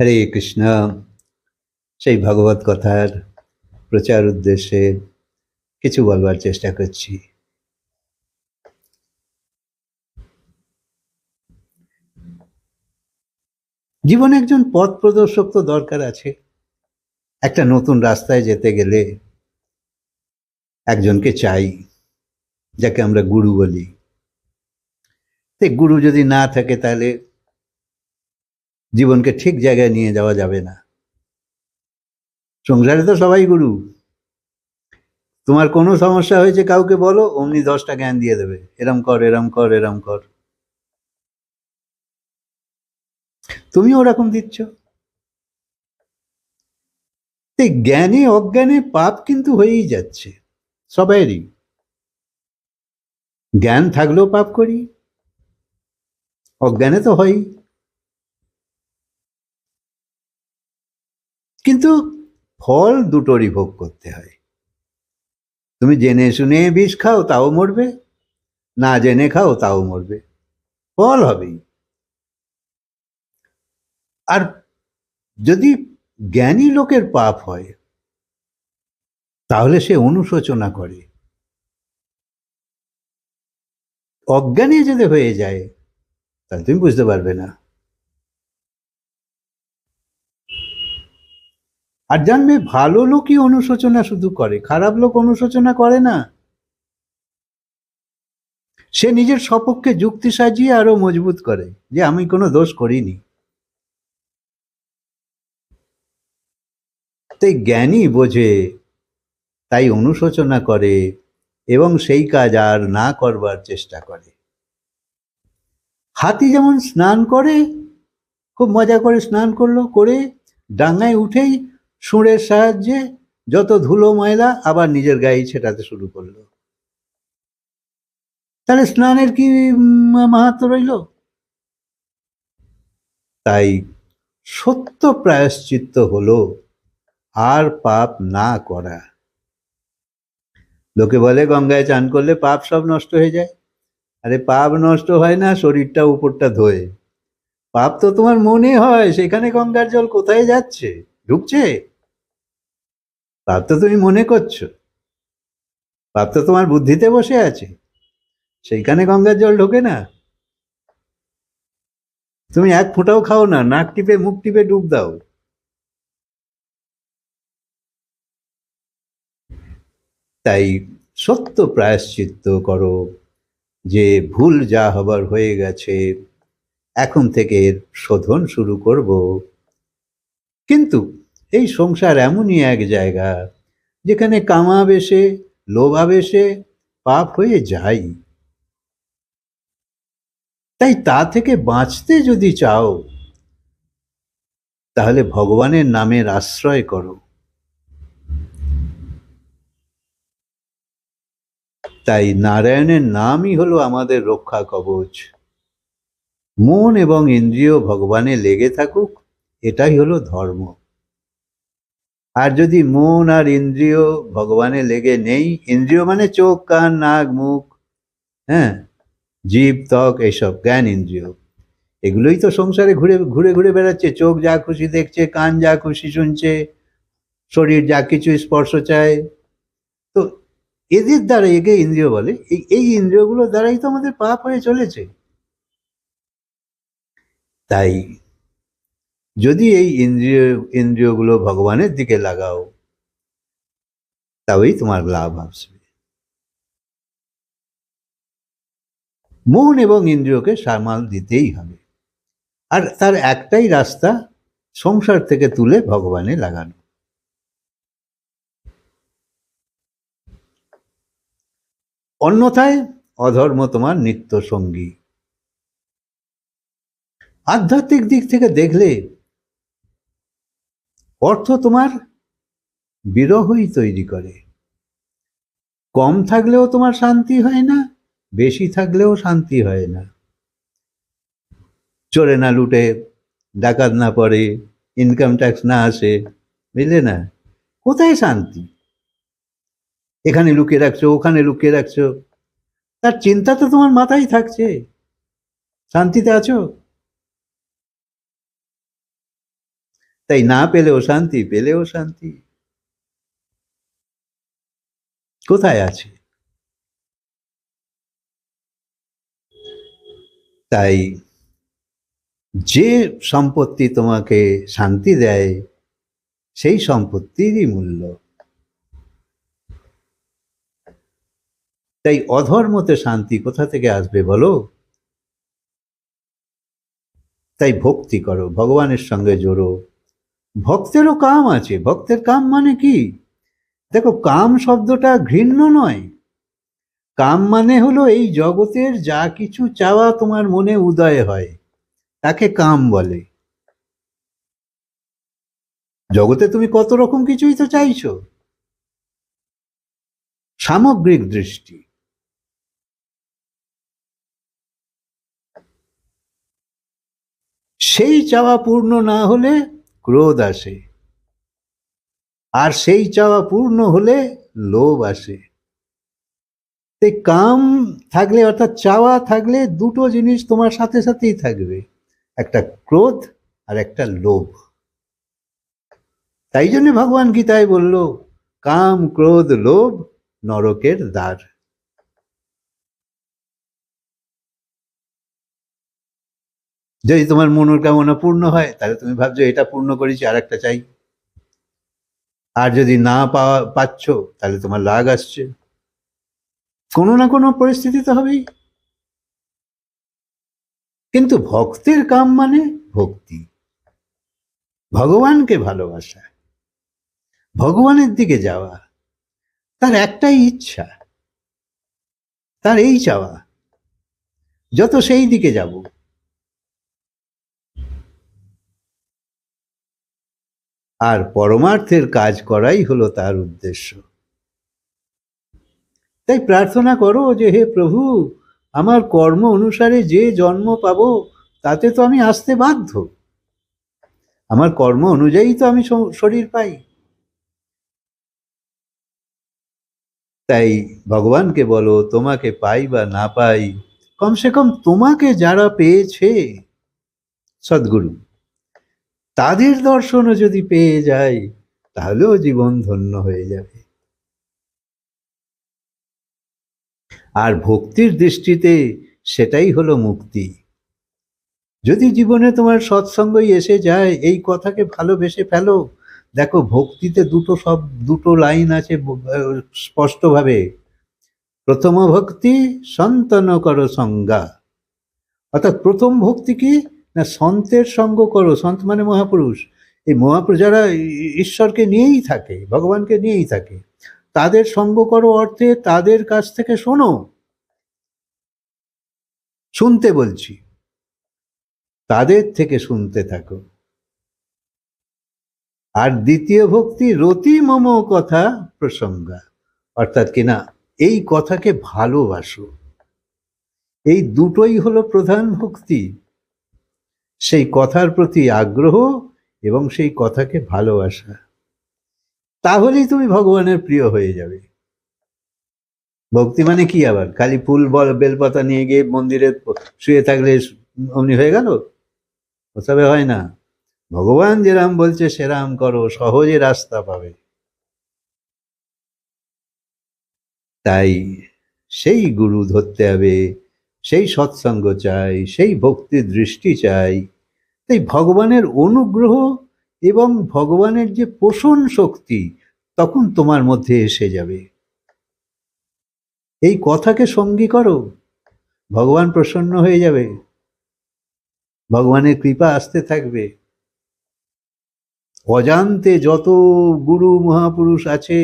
হরে কৃষ্ণ। সেই ভগবত কথার প্রচার উদ্দেশ্যে কিছু বলবার চেষ্টা করছি। জীবনে একজন পথ প্রদর্শক তো দরকার আছে। একটা নতুন রাস্তায় যেতে গেলে একজনকে চাই, যাকে আমরা গুরু বলি। গুরু যদি না থাকে তাহলে জীবনকে ঠিক জায়গায় নিয়ে যাওয়া যাবে না। সংসারে তো সবাই গুরু। তোমার কোনো সমস্যা হয়েছে কাউকে বলো, অমনি 10টা জ্ঞান দিয়ে দেবে, এরম কর, এরম কর, এরম কর। তুমি ওরকম দিচ্ছ। জ্ঞানে অজ্ঞানে পাপ কিন্তু হয়েই যাচ্ছে সবাইরই। জ্ঞান থাকলেও পাপ করি, অজ্ঞানে তো হয়ই। কিন্তু ফল দুটোরই ভোগ করতে হয়। তুমি জেনে শুনে বিষ খাও তাও মরবে, না জেনে খাও তাও মরবে, ফল হবেই। আর যদি জ্ঞানী লোকের পাপ হয় তাহলে সে অনুশোচনা করে। অজ্ঞানী যদি হয়ে যায় তাহলে তুমি বুঝতে পারবে না। আর জানবে, ভালো লোকই অনুশোচনা শুধু করে, খারাপ লোক অনুশোচনা করে না। সে নিজের সপক্ষে যুক্তি সাজিয়ে আরো মজবুত করে যে আমি কোনো দোষ করিনি। তাই জ্ঞানী বোঝে, তাই অনুশোচনা করে এবং সেই কাজ আর না করবার চেষ্টা করে। হাতি যেমন স্নান করে, খুব মজা করে স্নান করলো, করে ডাঙায় উঠেই সুঁড়ের সাহায্যে যত ধুলো ময়লা আবার নিজের গায়ে ছেটাতে শুরু করলো। তাহলে স্নানের কি মাহাত্ম্য রইল? তাই সত্য প্রায়শ্চিত্ত হলো আর পাপ না করা। লোকে বলে গঙ্গায় চান করলে পাপ সব নষ্ট হয়ে যায়। আরে পাপ নষ্ট হয় না, শরীরটা উপরটা ধোয়ে। পাপ তো তোমার মনে হয়, সেখানে গঙ্গার জল কোথায় যাচ্ছে, ঢুকছে? পাপ তো তুমি মনে করছো, পাপ তো তোমার বুদ্ধিতে বসে আছে, সেইখানে গঙ্গার জল ঢোকে না। তুমি এক ফোঁটাও খাও না, নাক টিপে মুখ টিপে ডুব দাও। তাই সত্য প্রায়শ্চিত্ত করো, যে ভুল যা হবার হয়ে গেছে, এখন থেকে এর শোধন শুরু করব। কিন্তু এই সংসার এমনই এক জায়গা যেখানে কামাবেশে লোভাবেশে পাপ হয়ে যায়। তাই তা থেকে বাঁচতে যদি চাও তাহলে ভগবানের নামের আশ্রয় করো। তাই নারায়ণের নামই হলো আমাদের রক্ষা কবচ। মন এবং ইন্দ্রিয় ভগবানে লেগে থাকুক, এটাই হলো ধর্ম। আর যদি মন আর ইন্দ্রিয় ভগবানে লেগে নেই, ইন্দ্রিয় মানে চোখ কান নাক মুখ, হ্যাঁ, জীব ত্বক, এইসব জ্ঞান ইন্দ্রিয়, এগুলোই তো সংসারে ঘুরে ঘুরে ঘুরে বেড়াচ্ছে। চোখ যা খুশি দেখছে, কান যা খুশি শুনছে, শরীর যা কিছু স্পর্শ চায়। তো এদের দ্বারা, একে ইন্দ্রিয় বলে, এই ইন্দ্রিয়গুলোর দ্বারাই তো আমাদের পাপ হয়ে চলেছে। তাই যদি এই ইন্দ্রিয়গুলো ভগবানের দিকে লাগাও, তবেই তোমার লাভ আসবে। মন এবং ইন্দ্রিয়কে সামাল দিতেই হবে। আর তার একটাই রাস্তা, সংসার থেকে তুলে ভগবানে লাগানো। অন্যথায় অধর্ম তোমার নিত্য সঙ্গী। আধ্যাত্মিক দিক থেকে দেখলে অর্থ তোমার বিরহই তৈরি করে। কম থাকলেও তোমার শান্তি হয় না, বেশি থাকলেও শান্তি হয় না। চোরে না লুটে, ডাকাত না পড়ে, ইনকাম ট্যাক্স না আসে, বুঝলে না, কোথায় শান্তি? এখানে লুকিয়ে রাখছো, ওখানে লুকিয়ে রাখছো, তার চিন্তা তো তোমার মাথায় থাকছে। শান্তিতে আছো? তাই না পেলেও শান্তি, পেলেও শান্তি কোথায় আছে? তাই যে সম্পত্তি তোমাকে শান্তি দেয় সেই সম্পত্তিরই মূল্য। তাই অধর্মতে শান্তি কোথা থেকে আসবে বলো? তাই ভক্তি করো, ভগবানের সঙ্গে জোড়ো। ভক্তেরও কাম আছে। ভক্তের কাম মানে কি? দেখো, কাম শব্দটা ঘৃণ্য নয়। কাম মানে হলো এই জগতের যা কিছু চাওয়া তোমার মনে উদয় হয় তাকে কাম বলে। জগতে তুমি কত রকম কিছুই তো চাইছো, সামগ্রিক দৃষ্টি। সেই চাওয়া পূর্ণ না হলে ক্রোধ আসে, আর সেই চাওয়া পূর্ণ হলে লোভ আসে। তাই কাম থাকলে, অর্থাৎ চাওয়া থাকলে, দুটো জিনিস তোমার সাথে সাথেই থাকবে, একটা ক্রোধ আর একটা লোভ। তাই জন্য ভগবান গীতায় বলল, কাম ক্রোধ লোভ নরকের দ্বার। যদি তোমার মনোকামনা পূর্ণ হয় তাহলে তুমি ভাবছো এটা পূর্ণ করেছি, আর একটা চাই। আর যদি না পাচ্ছ তাহলে তোমার রাগ আসছে। কোনো না কোনো পরিস্থিতি তো হবেই। কিন্তু ভক্তের কাম মানে ভক্তি, ভগবানকে ভালোবাসা, ভগবানের দিকে যাওয়া। তার একটাই ইচ্ছা, তার এই চাওয়া, যত সেই দিকে যাব। আর পরমার্থের কাজ করাই হলো তার উদ্দেশ্য। তাই প্রার্থনা করো যে, হে প্রভু, আমার কর্ম অনুসারে যে জন্ম পাবো তাতে তো আমি আসতে বাধ্য। আমার কর্ম অনুযায়ী তো আমি শরীর পাই। তাই ভগবানকে বলো, তোমাকে পাই বা না পাই, কমসে কম তোমাকে যারা পেয়েছে সদ্গুরু, তাদের দর্শনও যদি পেয়ে যাই তাহলেও জীবন ধন্য হয়ে যাবে। আর ভক্তির দৃষ্টিতে সেটাই হলো মুক্তি। যদি জীবনে তোমার সৎসঙ্গই এসে যায়, এই কথাকে ভালোবেসে ফেলো। দেখো, ভক্তিতে দুটো লাইন আছে স্পষ্টভাবে। প্রথম ভক্তি সন্তন করো সঙ্গা। অর্থাৎ প্রথম ভক্তি কি না, সন্তের সঙ্গ করো। সন্ত মানে মহাপুরুষ। এই মহাপুরুষ যারা ঈশ্বরকে নিয়েই থাকে, ভগবানকে নিয়েই থাকে, তাদের সঙ্গ করো অর্থে তাদের কাছ থেকে শোনো। শুনতে বলছি, তাদের থেকে শুনতে থাকো। আর দ্বিতীয় ভক্তি রতি মম কথা প্রসঙ্গা। অর্থাৎ কিনা এই কথাকে ভালোবাসো। এই দুটোই হলো প্রধান ভক্তি। সেই কথার প্রতি আগ্রহ এবং সেই কথাকে ভালোবাসা, তাহলেই তুমি ভগবানের প্রিয় হয়ে যাবে। ভক্তি মানে কি আবার খালি ফুল বেলপাতা নিয়ে গিয়ে মন্দিরে শুয়ে থাকলে অমনি হয়ে গেল? ওসবে হয় না। ভগবান যেরাম বলছে সেরাম করো, সহজে রাস্তা পাবে। তাই সেই গুরু ধরতে হবে, সেই সৎসঙ্গ চাই, সেই ভক্তির দৃষ্টি চাই। তাই ভগবানের অনুগ্রহ এবং ভগবানের যে পোষণ শক্তি তখন তোমার মধ্যে এসে যাবে। এই কথাকে সঙ্গী করো, ভগবান প্রসন্ন হয়ে যাবে, ভগবানের কৃপা আসতে থাকবে। অজান্তে যত গুরু মহাপুরুষ আছে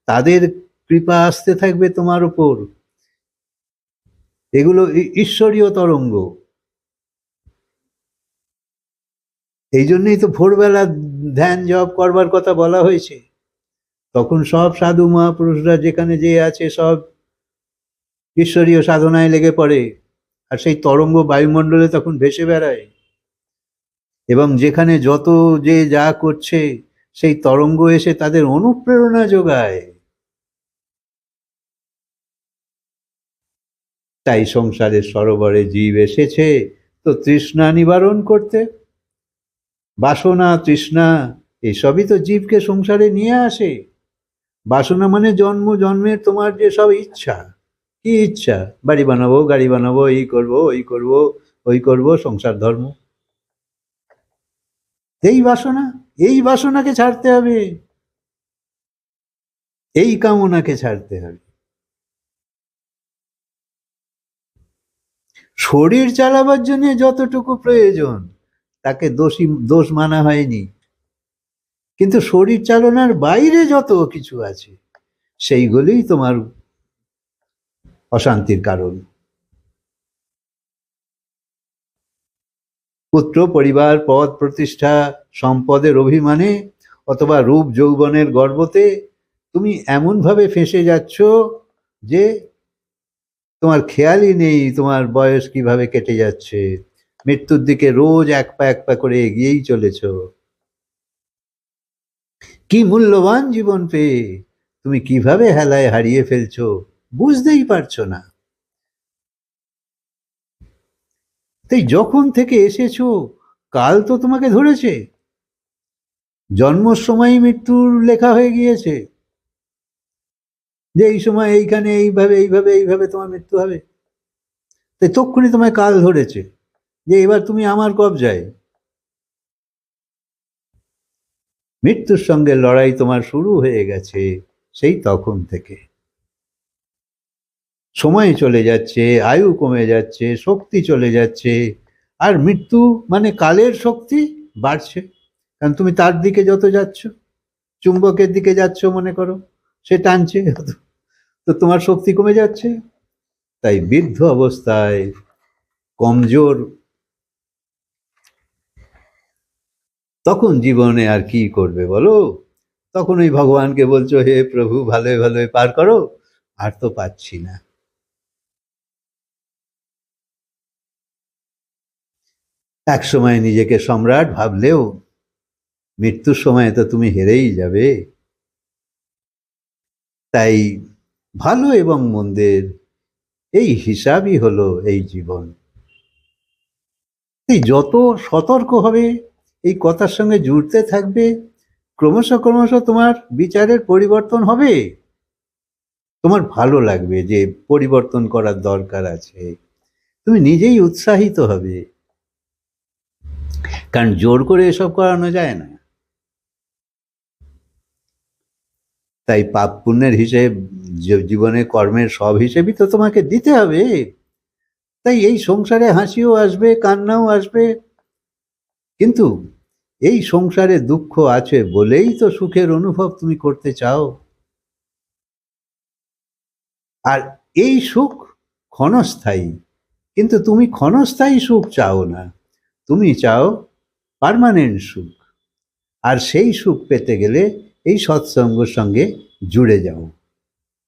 তাদের কৃপা আসতে থাকবে তোমার উপর। এগুলো ঈশ্বরীয় তরঙ্গ। এই জন্যই তো ভোরবেলা ধ্যান জপ করবার কথা বলা হয়েছে। তখন সব সাধু মহাপুরুষরা যেখানে যে আছে সব ঈশ্বরীয় সাধনায় লেগে পড়ে, আর সেই তরঙ্গ বায়ুমণ্ডলে তখন ভেসে বেড়ায়, এবং যেখানে যত যে যা করছে সেই তরঙ্গ এসে তাদের অনুপ্রেরণা যোগায়। তাই সংসারের সরোবরে জীব এসেছে তো তৃষ্ণা নিবারণ করতে। বাসনা তৃষ্ণা এসবই তো জীবকে সংসারে নিয়ে আসে। বাসনা মানে জন্ম জন্মের তোমার যে সব ইচ্ছা, কি ইচ্ছা? বাড়ি বানাবো, গাড়ি বানাবো, এই করব, ওই করব, ওই করব, সংসার ধর্ম। এই বাসনা, এই বাসনাকে ছাড়তে হবে, এই কামনাকে ছাড়তে হবে। শরীর চালাবার জন্য যতটুকু প্রয়োজন তাকে দোষ মানা হয়নি, কিন্তু শরীর চালনার বাইরে যত কিছু আছে সেইগুলোই তোমার অশান্তির কারণ। পুত্র, পরিবার, পদ, প্রতিষ্ঠা, সম্পদের অভিমানে অথবা রূপ যৌবনের গর্বতে তুমি এমনভাবে ফেঁসে যাচ্ছ যে তোমার খেয়ালই নেই তোমার বয়স কিভাবে কেটে যাচ্ছে। মৃত্যুর দিকে রোজ এক পা করে এগিয়েই চলেছ। কি মূল্যবান জীবন পেয়ে তুমি কিভাবে হেলায় হারিয়ে ফেলছো বুঝতেই পারছো না। তাই যখন থেকে এসেছো কাল তো তোমাকে ধরেছে, জন্মর সময় মৃত্যুর লেখা হয়ে গিয়েছে যে এই সময় এইখানে এইভাবে এইভাবে এইভাবে তোমার মৃত্যু হবে। তাই তক্ষুনি তোমায় কাল ধরেছে যে এবার তুমি আমার কবজায়। মৃত্যুর সঙ্গে লড়াই তোমার শুরু হয়ে গেছে সেই তখন থেকে। সময় চলে যাচ্ছে, আয়ু কমে যাচ্ছে, শক্তি চলে যাচ্ছে, আর মৃত্যু মানে কালের শক্তি বাড়ছে, কারণ তুমি তার দিকে যত যাচ্ছ, চুম্বকের দিকে যাচ্ছ মনে করো, সে টানছে, তো তোমার শক্তি কমে যাচ্ছে। তাই বৃদ্ধ অবস্থায় কমজোর, তখন জীবনে আর কি করবে বলো? তখন ওই ভগবানকে বলছো, হে প্রভু ভালোই ভালোই পার করো, আর তো পাচ্ছি না। এক সময় নিজেকে সম্রাট ভাবলেও মৃত্যুর সময় তো তুমি হেরেই যাবে। তাই ভালো এবং মন্দের এই হিসাবই হলো এই জীবন। এই যত সতর্ক হবে, এই কথার সঙ্গে জুড়তে থাকবে, ক্রমশ ক্রমশ তোমার বিচারের পরিবর্তন হবে। তোমার ভালো লাগবে যে পরিবর্তন করার দরকার আছে, তুমি নিজেই উৎসাহিত হবে, কারণ জোর করে এসব করানো যায় না। তাই পাপ পুণ্যের হিসেব, জীবনে কর্মের সব হিসেবই তো তোমাকে দিতে হবে। তাই এই সংসারে হাসিও আসবে, কান্নাও আসবে, কিন্তু এই সংসারে দুঃখ আছে বলেই তো সুখের অনুভব তুমি করতে চাও। আর এই সুখ ক্ষণস্থায়ী, কিন্তু তুমি ক্ষণস্থায়ী সুখ চাও না, তুমি চাও পার্মানেন্ট সুখ। আর সেই সুখ পেতে গেলে এই সৎসঙ্গের সঙ্গে জুড়ে যাও।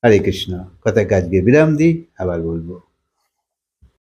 হরে কৃষ্ণ। কথায় আজকে বিরাম দিই, আবার বলবো।